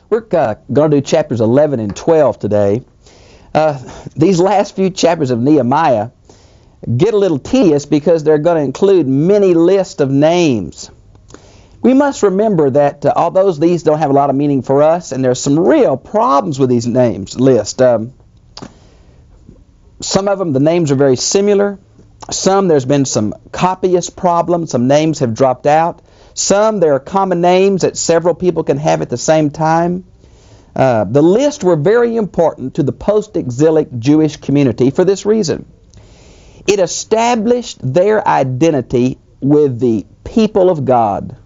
We're going to do chapters 11 and 12 today. These last few chapters of Nehemiah get a little tedious because they're going to include many lists of names. We must remember that although these don't have a lot of meaning for us, and there's some real problems with these names list. Some of them, the names are very similar. Some, there's been some copyist problems. Some names have dropped out. Some, there are common names that several people can have at the same time. The lists were very important to the post-exilic Jewish community for this reason. It established their identity with the people of God.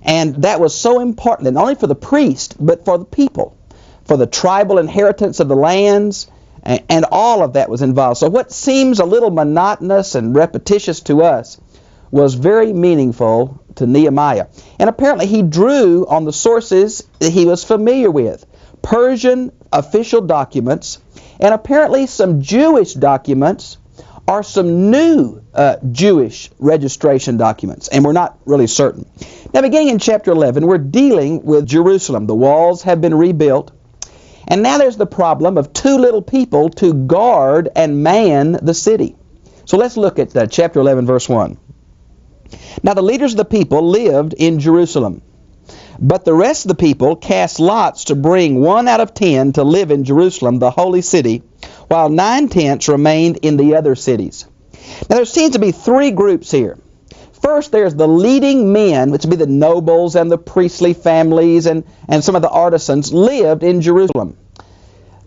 And that was so important, not only for the priest, but for the people, for the tribal inheritance of the lands, and all of that was involved. So what seems a little monotonous and repetitious to us was very meaningful to Nehemiah. And apparently he drew on the sources that he was familiar with. Persian official documents, and apparently some Jewish documents, or some new Jewish registration documents, and we're not really certain. Now, beginning in chapter 11, we're dealing with Jerusalem. The walls have been rebuilt, and now there's the problem of too little people to guard and man the city. So let's look at chapter 11, verse 1. Now the leaders of the people lived in Jerusalem, but the rest of the people cast lots to bring 1 out of 10 to live in Jerusalem, the holy city, while 9/10 remained in the other cities. Now there seems to be 3 groups here. First, there's the leading men, which would be the nobles and the priestly families and some of the artisans, lived in Jerusalem.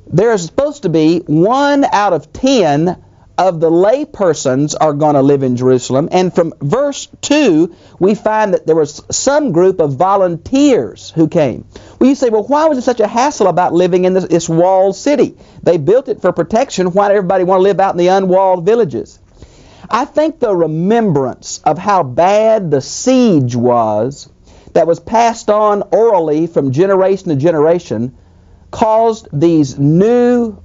There's supposed to be 1 out of 10 of the lay persons are going to live in Jerusalem. And from verse 2, we find that there was some group of volunteers who came. Well, you say, well, why was it such a hassle about living in this walled city? They built it for protection. Why did everybody want to live out in the unwalled villages? I think the remembrance of how bad the siege was that was passed on orally from generation to generation caused these new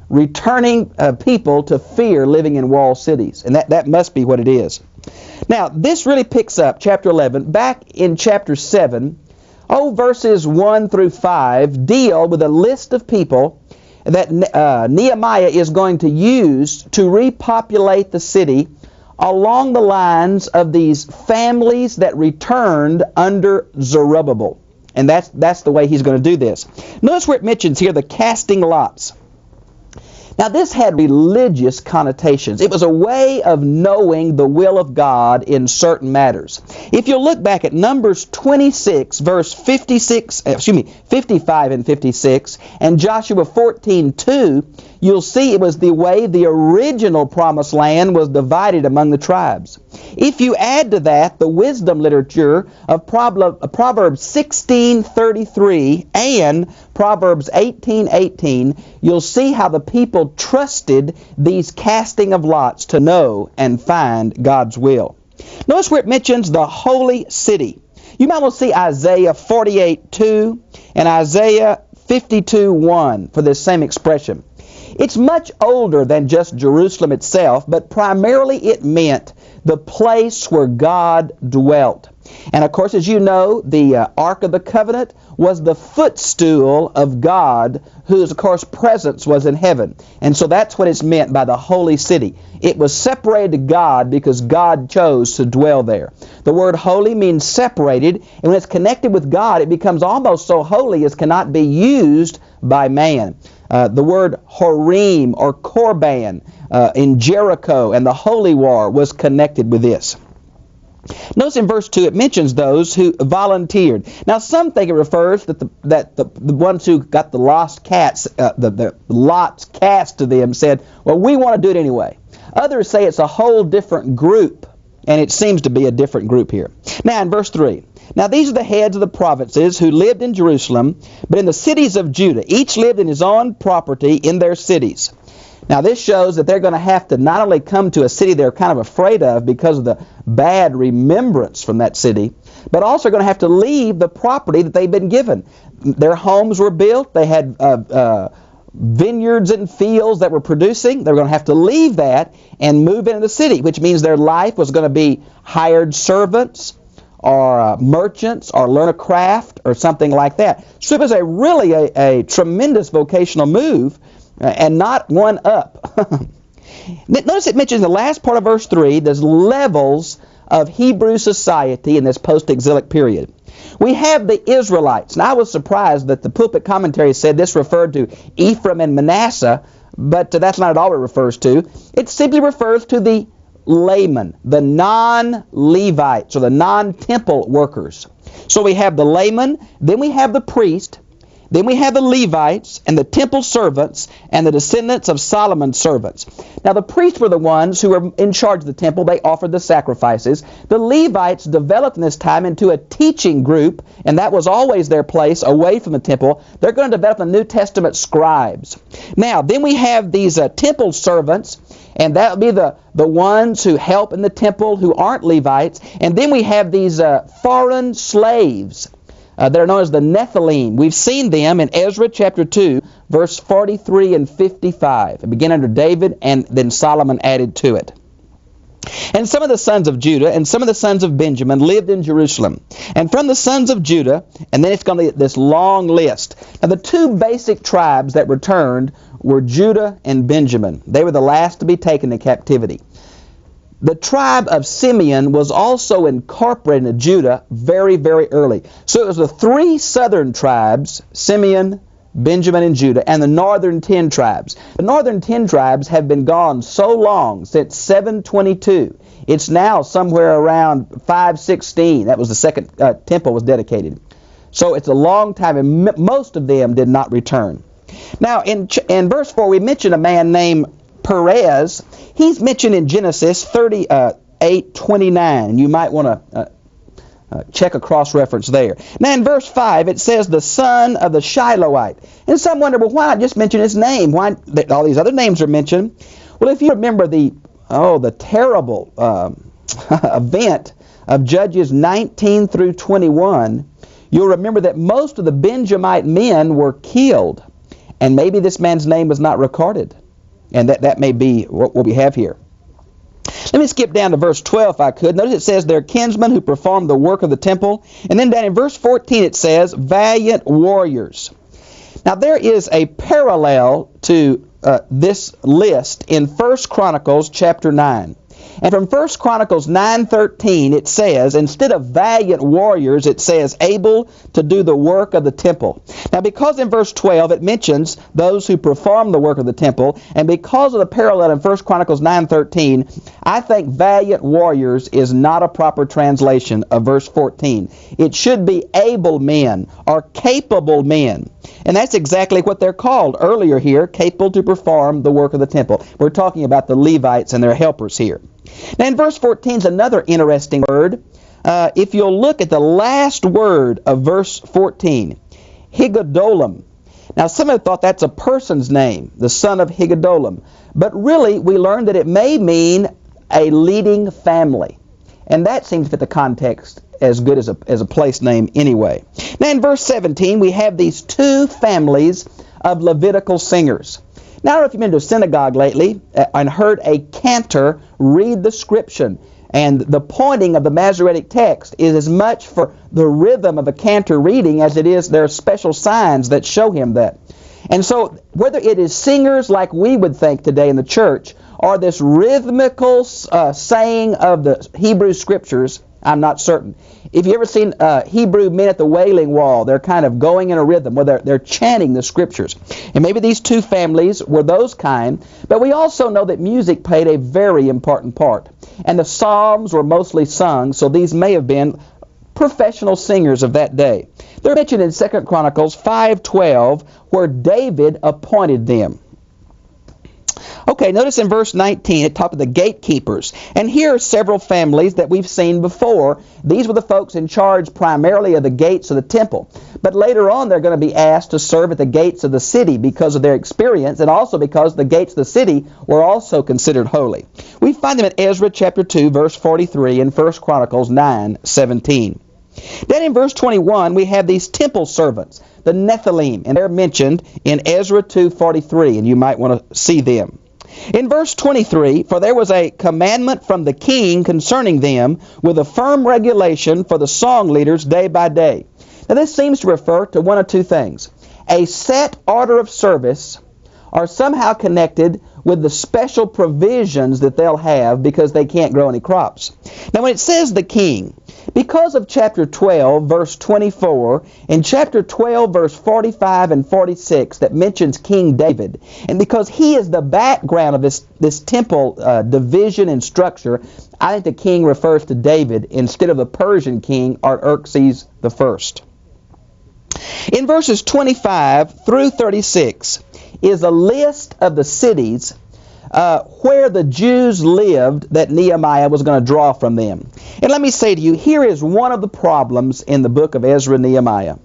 returning people to fear living in walled cities. And that must be what it is. Now, this really picks up, chapter 11. Back in chapter 7, verses 1 through 5 deal with a list of people that Nehemiah is going to use to repopulate the city along the lines of these families that returned under Zerubbabel. And that's the way he's going to do this. Notice where it mentions here the casting lots. Now, this had religious connotations. It was a way of knowing the will of God in certain matters. If you look back at Numbers 26, verse 55 and 56, and Joshua 14:2, you'll see it was the way the original promised land was divided among the tribes. If you add to that the wisdom literature of Proverbs 16:33 and Proverbs 18:18, you'll see how the people trusted these casting of lots to know and find God's will. Notice where it mentions the holy city. You might well see Isaiah 48:2 and Isaiah 52:1 for this same expression. It's much older than just Jerusalem itself, but primarily it meant the place where God dwelt. And of course, as you know, the Ark of the Covenant was the footstool of God, whose, of course, presence was in heaven. And so that's what it's meant by the holy city. It was separated to God because God chose to dwell there. The word holy means separated, and when it's connected with God, it becomes almost so holy as cannot be used by man. The word Horim or Korban in Jericho and the Holy War was connected with this. Notice in verse 2 it mentions those who volunteered. Now some think it refers that the ones who got the lost cats, the lots cast to them said, well, we want to do it anyway. Others say it's a whole different group, and it seems to be a different group here. Now in verse 3, now these are the heads of the provinces who lived in Jerusalem, but in the cities of Judah. Each lived in his own property in their cities. Now this shows that they're going to have to not only come to a city they're kind of afraid of because of the bad remembrance from that city, but also going to have to leave the property that they've been given. Their homes were built, they had vineyards and fields that were producing. They're going to have to leave that and move into the city, which means their life was going to be hired servants or merchants or learn a craft or something like that. So it was really a tremendous vocational move and not one up. Notice it mentions in the last part of verse 3, there's levels of Hebrew society in this post-exilic period. We have the Israelites. Now, I was surprised that the pulpit commentary said this referred to Ephraim and Manasseh, but that's not at all what it refers to. It simply refers to the laymen, the non-Levites, or the non-temple workers. So we have the laymen, then we have the priest, then we have the Levites and the temple servants and the descendants of Solomon's servants. Now the priests were the ones who were in charge of the temple. They offered the sacrifices. The Levites developed in this time into a teaching group, and that was always their place away from the temple. They're going to develop the New Testament scribes. Now, then we have these temple servants, and that would be the ones who help in the temple who aren't Levites. And then we have these foreign slaves. They're known as the Nephilim. We've seen them in Ezra chapter 2, verse 43 and 55. It began under David, and then Solomon added to it. And some of the sons of Judah and some of the sons of Benjamin lived in Jerusalem. And from the sons of Judah, and then it's going to be this long list. Now the two basic tribes that returned were Judah and Benjamin. They were the last to be taken into captivity. The tribe of Simeon was also incorporated into Judah very, very early. So it was the three southern tribes, Simeon, Benjamin, and Judah, and the northern 10 tribes. The northern 10 tribes have been gone so long, since 722. It's now somewhere around 516. That was the second temple was dedicated. So it's a long time, and most of them did not return. Now, in verse 4, we mentioned a man named Perez. He's mentioned in Genesis 38:29, and you might want to check a cross-reference there. Now in verse 5, it says the son of the Shiloite. And some wonder, well, why not just mention his name? Why all these other names are mentioned? Well, if you remember the terrible event of Judges 19 through 21, you'll remember that most of the Benjamite men were killed. And maybe this man's name was not recorded. And that may be what we have here. Let me skip down to verse 12 if I could. Notice it says their kinsmen who performed the work of the temple. And then down in verse 14 it says valiant warriors. Now there is a parallel to this list in 1 Chronicles chapter 9. And from 1 Chronicles 9:13 it says, instead of valiant warriors, it says able to do the work of the temple. Now because in verse 12 it mentions those who perform the work of the temple, and because of the parallel in 1 Chronicles 9:13, I think valiant warriors is not a proper translation of verse 14. It should be able men or capable men. And that's exactly what they're called earlier here, capable to perform the work of the temple. We're talking about the Levites and their helpers here. Now in verse 14 is another interesting word. If you'll look at the last word of verse 14, Higadolim. Now some have thought that's a person's name, the son of Higadolim. But really we learned that it may mean a leading family. And that seems to fit the context as good as a place name anyway. Now in verse 17 we have these two families of Levitical singers. Now I don't know if you've been to a synagogue lately and heard a cantor read the scripture. And the pointing of the Masoretic text is as much for the rhythm of a cantor reading as it is there are special signs that show him that. And so whether it is singers like we would think today in the church or this rhythmical saying of the Hebrew scriptures, I'm not certain. If you ever seen Hebrew men at the Wailing Wall, they're kind of going in a rhythm where they're chanting the scriptures. And maybe these two families were those kind, but we also know that music played a very important part. And the Psalms were mostly sung, so these may have been professional singers of that day. They're mentioned in 2 Chronicles 5:12, where David appointed them. Okay, notice in verse 19, it talks of the gatekeepers. And here are several families that we've seen before. These were the folks in charge primarily of the gates of the temple. But later on, they're going to be asked to serve at the gates of the city because of their experience, and also because the gates of the city were also considered holy. We find them in Ezra chapter 2, verse 43, and 1 Chronicles 9:17. Then in verse 21, we have these temple servants, the Nephilim, and they're mentioned in Ezra 2:43, and you might want to see them. In verse 23, for there was a commandment from the king concerning them, with a firm regulation for the song leaders day by day. Now this seems to refer to one of two things. A set order of service, or somehow connected with the special provisions that they'll have because they can't grow any crops. Now when it says the king, because of chapter 12, verse 24, and chapter 12, verse 45 and 46 that mentions King David, and because he is the background of this temple division and structure, I think the king refers to David instead of the Persian king Artaxerxes I. In verses 25 through 36 is a list of the cities where the Jews lived that Nehemiah was going to draw from them. And let me say to you, here is one of the problems in the book of Ezra and Nehemiah.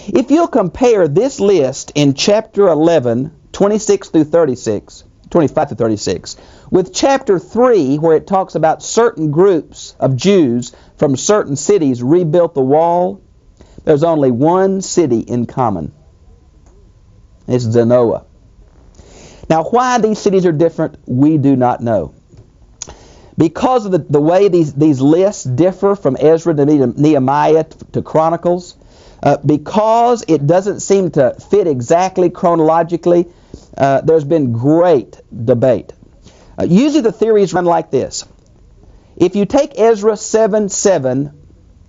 If you'll compare this list in chapter 11, 26 through 36, 25 through 36, with chapter 3, where it talks about certain groups of Jews from certain cities rebuilt the wall, there's only one city in common. It's Zanoah. Now, why these cities are different, we do not know. Because of the way these lists differ from Ezra to Nehemiah to Chronicles, because it doesn't seem to fit exactly chronologically, there's been great debate. Usually the theories run like this. If you take Ezra 7:7,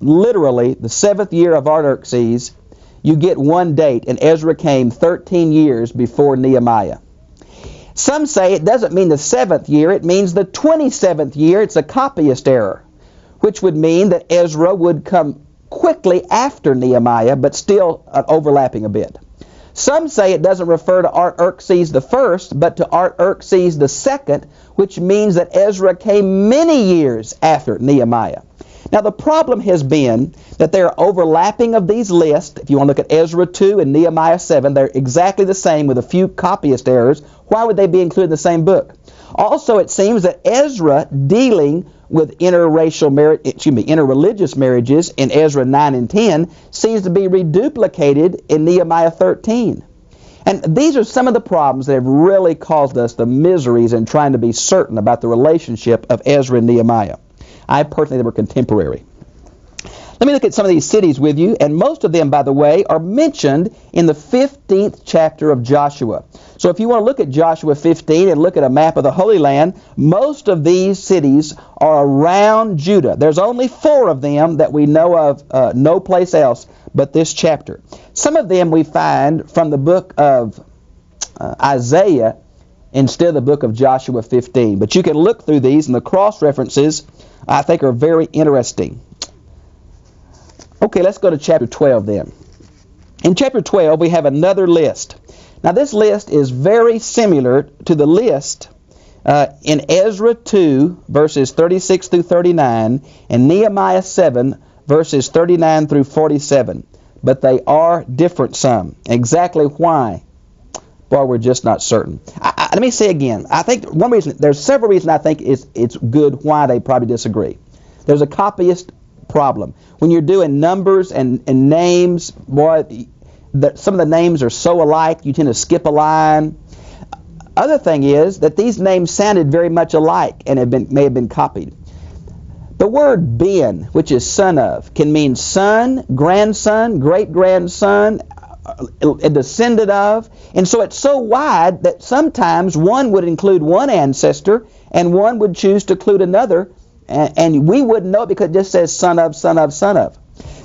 literally the 7th year of Artaxerxes, you get one date, and Ezra came 13 years before Nehemiah. Some say it doesn't mean the 7th year, it means the 27th year. It's a copyist error, which would mean that Ezra would come quickly after Nehemiah, but still overlapping a bit. Some say it doesn't refer to Artaxerxes I, but to Artaxerxes II, which means that Ezra came many years after Nehemiah. Now the problem has been that there are overlapping of these lists. If you want to look at Ezra 2 and Nehemiah 7, they're exactly the same with a few copyist errors. Why would they be included in the same book? Also, it seems that Ezra dealing with interreligious marriages in Ezra 9 and 10 seems to be reduplicated in Nehemiah 13. And these are some of the problems that have really caused us the miseries in trying to be certain about the relationship of Ezra and Nehemiah. I personally, they were contemporary. Let me look at some of these cities with you, and most of them, by the way, are mentioned in the 15th chapter of Joshua. So if you want to look at Joshua 15 and look at a map of the Holy Land, most of these cities are around Judah. There's only 4 of them that we know of, no place else but this chapter. Some of them we find from the book of Isaiah instead of the book of Joshua 15. But you can look through these, and the cross-references, I think, are very interesting. Okay, let's go to chapter 12 then. In chapter 12, we have another list. Now, this list is very similar to the list in Ezra 2, verses 36 through 39, and Nehemiah 7, verses 39 through 47. But they are different some. Exactly why? Boy, we're just not certain. Let me say again. I think one reason, there's several reasons I think it's good why they probably disagree. There's a copyist problem. When you're doing numbers and names, boy, some of the names are so alike, you tend to skip a line. Other thing is that these names sounded very much alike and may have been copied. The word ben, which is son of, can mean son, grandson, great-grandson, a descendant of. And so it's so wide that sometimes one would include one ancestor and one would choose to include another, and we wouldn't know it because it just says son of, son of, son of.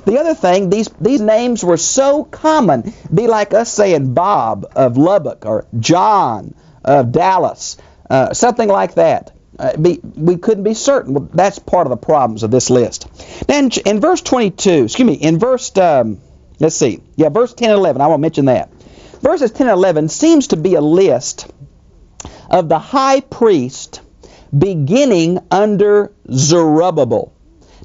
The other thing, these names were so common. Be like us saying Bob of Lubbock or John of Dallas, something like that. We couldn't be certain. Well, that's part of the problems of this list. Then in verse 22, in verse, verse 10 and 11, I won't mention that. Verses 10 and 11 seems to be a list of the high priest beginning under Zerubbabel.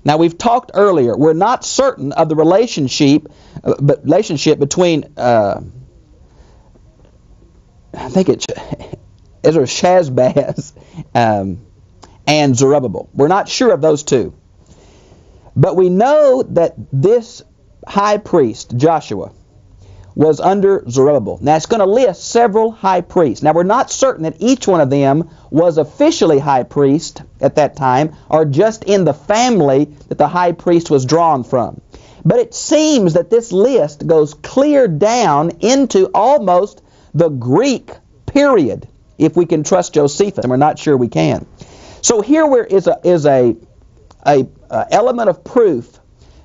Now, we've talked earlier, we're not certain of the relationship between, I think it's Ezra Shazbaz and Zerubbabel. We're not sure of those two. But we know that this high priest, Joshua, was under Zerubbabel. Now it's going to list several high priests. Now we're not certain that each one of them was officially high priest at that time or just in the family that the high priest was drawn from. But it seems that this list goes clear down into almost the Greek period, if we can trust Josephus, and we're not sure we can. So here is a element of proof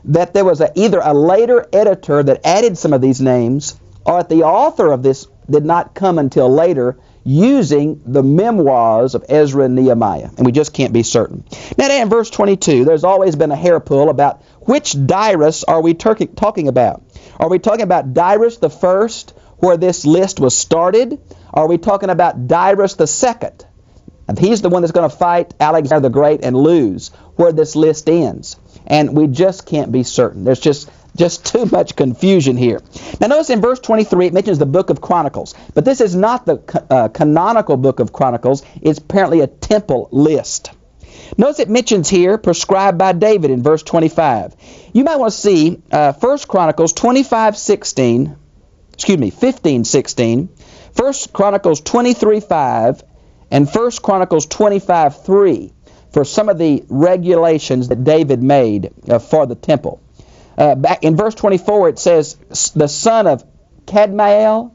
that there was either a later editor that added some of these names, or that the author of this did not come until later, using the memoirs of Ezra and Nehemiah. And we just can't be certain. Now in verse 22, there's always been a hair pull about which Darius are we talking about. Are we talking about Darius the first, where this list was started? Or are we talking about Darius the second? And he's the one that's going to fight Alexander the Great and lose, where this list ends. And we just can't be certain. There's just too much confusion here. Now notice in verse 23 it mentions the book of Chronicles. But this is not the canonical book of Chronicles. It's apparently a temple list. Notice it mentions here prescribed by David in verse 25. You might want to see 1 Chronicles 15:16, 1 Chronicles 23:5, and 1 Chronicles 25:3 for some of the regulations that David made for the temple. Back in verse 24 it says, the son of Cadmiel.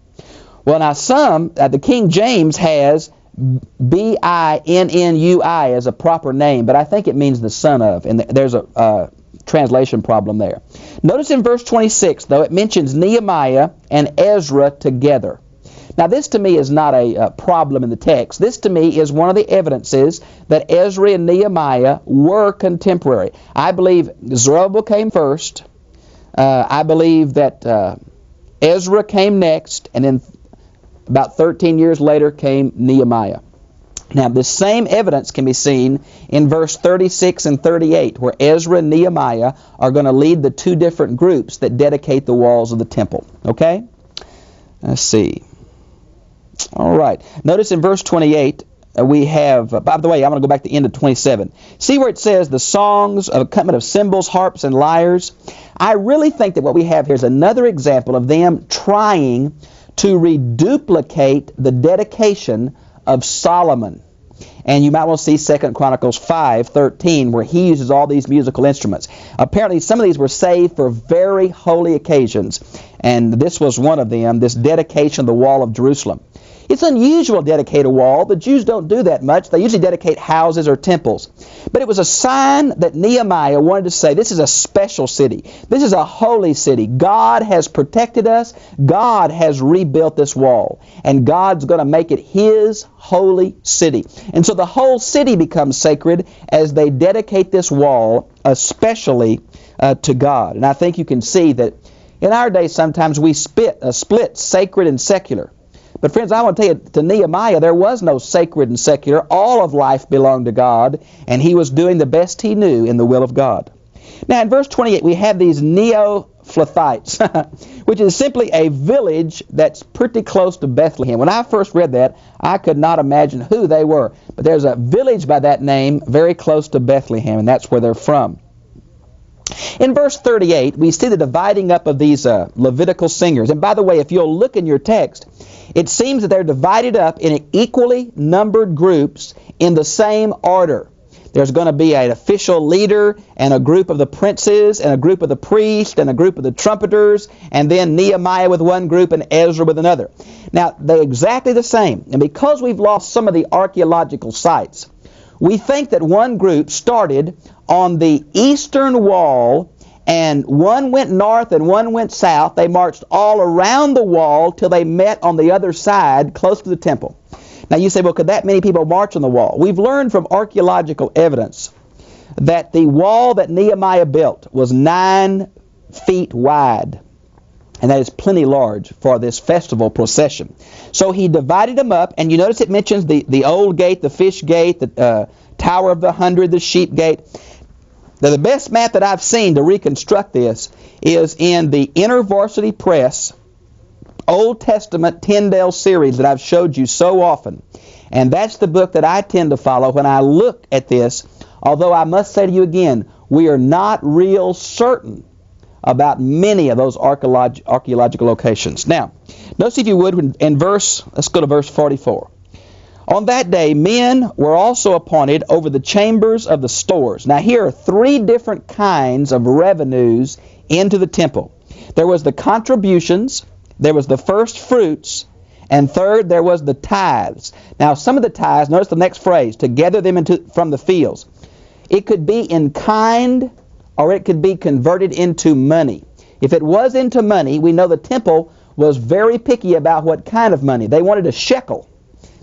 Well, now the King James has Binnui as a proper name, but I think it means the son of, and there's a translation problem there. Notice in verse 26, though, it mentions Nehemiah and Ezra together. Now, this to me is not a problem in the text. This to me is one of the evidences that Ezra and Nehemiah were contemporary. I believe Zerubbabel came first. I believe that Ezra came next, and then about 13 years later came Nehemiah. Now, the same evidence can be seen in verse 36 and 38, where Ezra and Nehemiah are going to lead the two different groups that dedicate the walls of the temple. Okay? Let's see. All right. Notice in verse 28, we have, by the way, I'm going to go back to the end of 27. See where it says the songs of accompaniment of cymbals, harps, and lyres? I really think that what we have here is another example of them trying to reduplicate the dedication of Solomon. And you might want to see 2 Chronicles 5:13, where he uses all these musical instruments. Apparently, some of these were saved for very holy occasions, and this was one of them, this dedication of the wall of Jerusalem. It's unusual to dedicate a wall. The Jews don't do that much. They usually dedicate houses or temples. But it was a sign that Nehemiah wanted to say, this is a special city. This is a holy city. God has protected us. God has rebuilt this wall. And God's going to make it His holy city. And so the whole city becomes sacred as they dedicate this wall, especially to God. And I think you can see that in our day sometimes we split sacred and secular. But friends, I want to tell you, to Nehemiah, there was no sacred and secular. All of life belonged to God, and he was doing the best he knew in the will of God. Now, in verse 28, we have these Neoplathites, which is simply a village that's pretty close to Bethlehem. When I first read that, I could not imagine who they were. But there's a village by that name very close to Bethlehem, and that's where they're from. In verse 38, we see the dividing up of these Levitical singers. And by the way, if you'll look in your text, it seems that they're divided up in equally numbered groups in the same order. There's going to be an official leader and a group of the princes and a group of the priests and a group of the trumpeters, and then Nehemiah with one group and Ezra with another. Now, they're exactly the same. And because we've lost some of the archaeological sites, we think that one group started on the eastern wall, and one went north and one went south. They marched all around the wall till they met on the other side, close to the temple. Now you say, well, could that many people march on the wall? We've learned from archaeological evidence that the wall that Nehemiah built was 9 feet wide. And that is plenty large for this festival procession. So he divided them up, and you notice it mentions the old gate, the fish gate, the Tower of the 100, the sheep gate. Now, the best map that I've seen to reconstruct this is in the InterVarsity Press Old Testament Tyndale series that I've showed you so often. And that's the book that I tend to follow when I look at this, although I must say to you again, we are not real certain about many of those archaeological locations. Now, notice if you would, let's go to verse 44. On that day, men were also appointed over the chambers of the stores. Now, here are three different kinds of revenues into the temple. There was the contributions, there was the first fruits, and third, there was the tithes. Now, some of the tithes, notice the next phrase, to gather them from the fields. It could be in kind, or it could be converted into money. If it was into money, we know the temple was very picky about what kind of money. They wanted a shekel.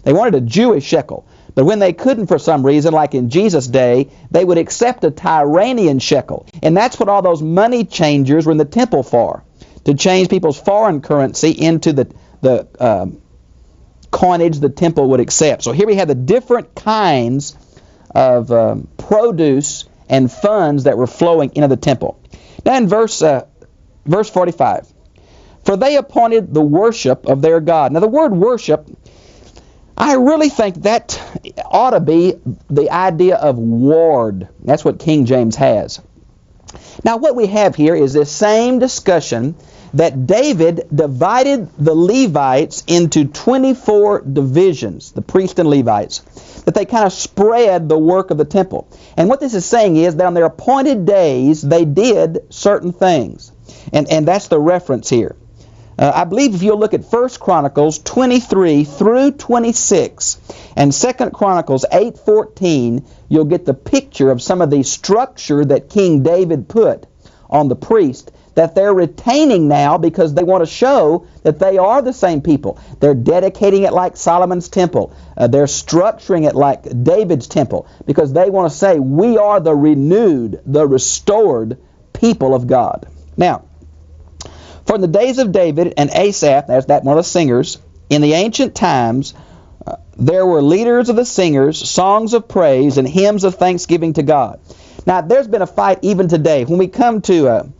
They wanted a Jewish shekel. But when they couldn't for some reason, like in Jesus' day, they would accept a Tyranian shekel. And that's what all those money changers were in the temple for, to change people's foreign currency into the coinage the temple would accept. So here we have the different kinds of produce and funds that were flowing into the temple. Now in verse 45, for they appointed the worship of their God. Now the word worship, I really think that ought to be the idea of ward. That's what King James has. Now what we have here is this same discussion that David divided the Levites into 24 divisions, the priests and Levites, that they kind of spread the work of the temple. And what this is saying is that on their appointed days, they did certain things. And that's the reference here. I believe if you'll look at 1 Chronicles 23 through 26 and 2 Chronicles 8:14, you'll get the picture of some of the structure that King David put on the priest that they're retaining now because they want to show that they are the same people. They're dedicating it like Solomon's temple. They're structuring it like David's temple because they want to say, we are the renewed, the restored people of God. Now, for in the days of David and Asaph, there's that one of the singers, in the ancient times, there were leaders of the singers, songs of praise, and hymns of thanksgiving to God. Now, there's been a fight even today. When we come to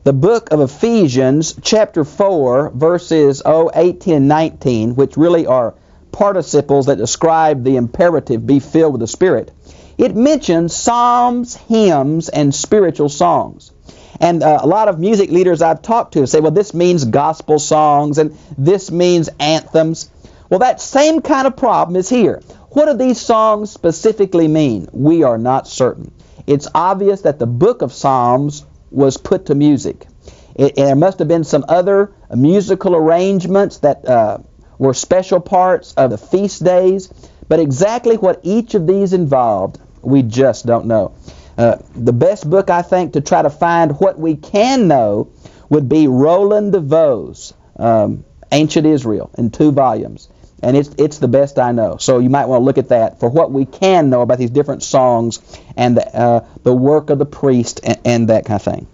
the book of Ephesians, chapter 4, verses 18 and 19, which really are participles that describe the imperative, be filled with the Spirit, it mentions psalms, hymns, and spiritual songs. And a lot of music leaders I've talked to say, well, this means gospel songs, and this means anthems. Well, that same kind of problem is here. What do these songs specifically mean? We are not certain. It's obvious that the book of Psalms was put to music. There must have been some other musical arrangements that were special parts of the feast days, but exactly what each of these involved, we just don't know. The best book, I think, to try to find what we can know would be Roland de Vaux's Ancient Israel in 2 volumes. And it's the best I know. So you might want to look at that for what we can know about these different songs and the work of the priest and that kind of thing.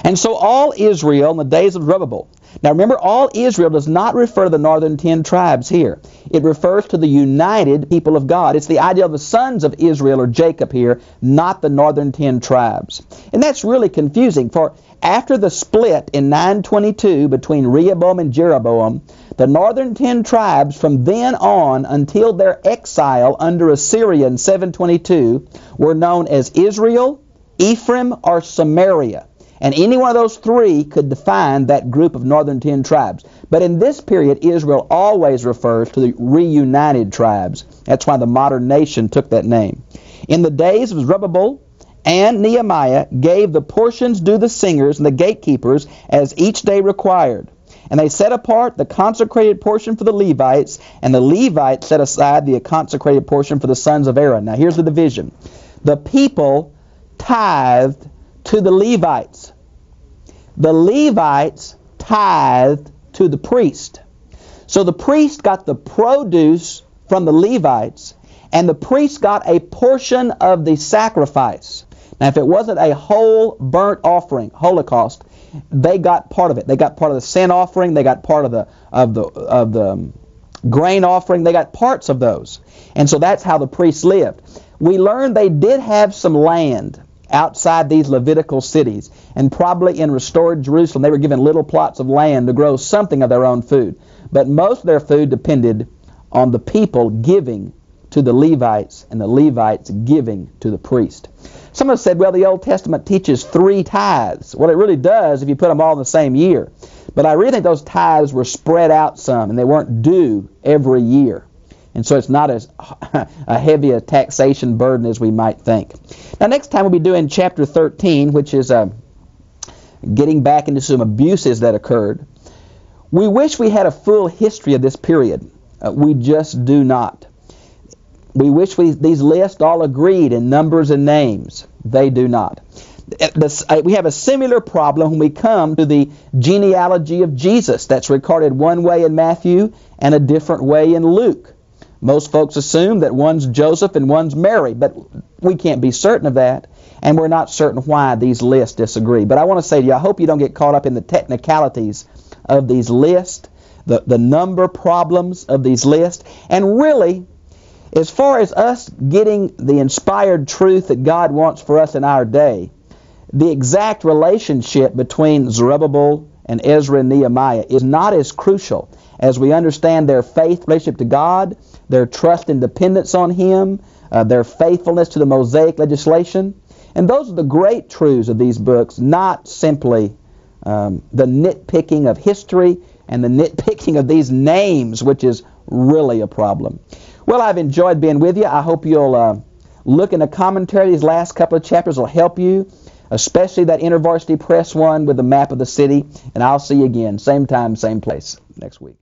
And so all Israel in the days of Zerubbabel. Now remember, all Israel does not refer to the northern 10 tribes here. It refers to the united people of God. It's the idea of the sons of Israel or Jacob here, not the northern 10 tribes. And that's really confusing, for after the split in 922 between Rehoboam and Jeroboam, the northern 10 tribes from then on until their exile under Assyria in 722 were known as Israel, Ephraim, or Samaria. And any one of those three could define that group of northern 10 tribes. But in this period, Israel always refers to the reunited tribes. That's why the modern nation took that name. In the days of Zerubbabel and Nehemiah gave the portions due the singers and the gatekeepers as each day required. And they set apart the consecrated portion for the Levites, and the Levites set aside the consecrated portion for the sons of Aaron. Now here's the division. The people tithed to the Levites. The Levites tithed to the priest. So the priest got the produce from the Levites, and the priest got a portion of the sacrifice. Now, if it wasn't a whole burnt offering, holocaust, they got part of it. They got part of the sin offering. They got part of the grain offering. They got parts of those, and so that's how the priests lived. We learned they did have some land outside these Levitical cities, and probably in restored Jerusalem they were given little plots of land to grow something of their own food. But most of their food depended on the people giving to the Levites and the Levites giving to the priest. Some have said, well, the Old Testament teaches 3 tithes. Well, it really does if you put them all in the same year. But I really think those tithes were spread out some, and they weren't due every year. And so it's not as a heavy a taxation burden as we might think. Now, next time we'll be doing chapter 13, which is getting back into some abuses that occurred. We wish we had a full history of this period. We just do not. We wish these lists all agreed in numbers and names. They do not. We have a similar problem when we come to the genealogy of Jesus. That's recorded one way in Matthew and a different way in Luke. Most folks assume that one's Joseph and one's Mary, but we can't be certain of that, and we're not certain why these lists disagree. But I want to say to you, I hope you don't get caught up in the technicalities of these lists, the number problems of these lists, and really, as far as us getting the inspired truth that God wants for us in our day, the exact relationship between Zerubbabel and Ezra and Nehemiah is not as crucial as we understand their faith relationship to God, their trust and dependence on Him, their faithfulness to the Mosaic legislation. And those are the great truths of these books, not simply the nitpicking of history and the nitpicking of these names, which is really a problem. Well, I've enjoyed being with you. I hope you'll look in the commentary. These last couple of chapters will help you, especially that InterVarsity Press one with the map of the city. And I'll see you again, same time, same place next week.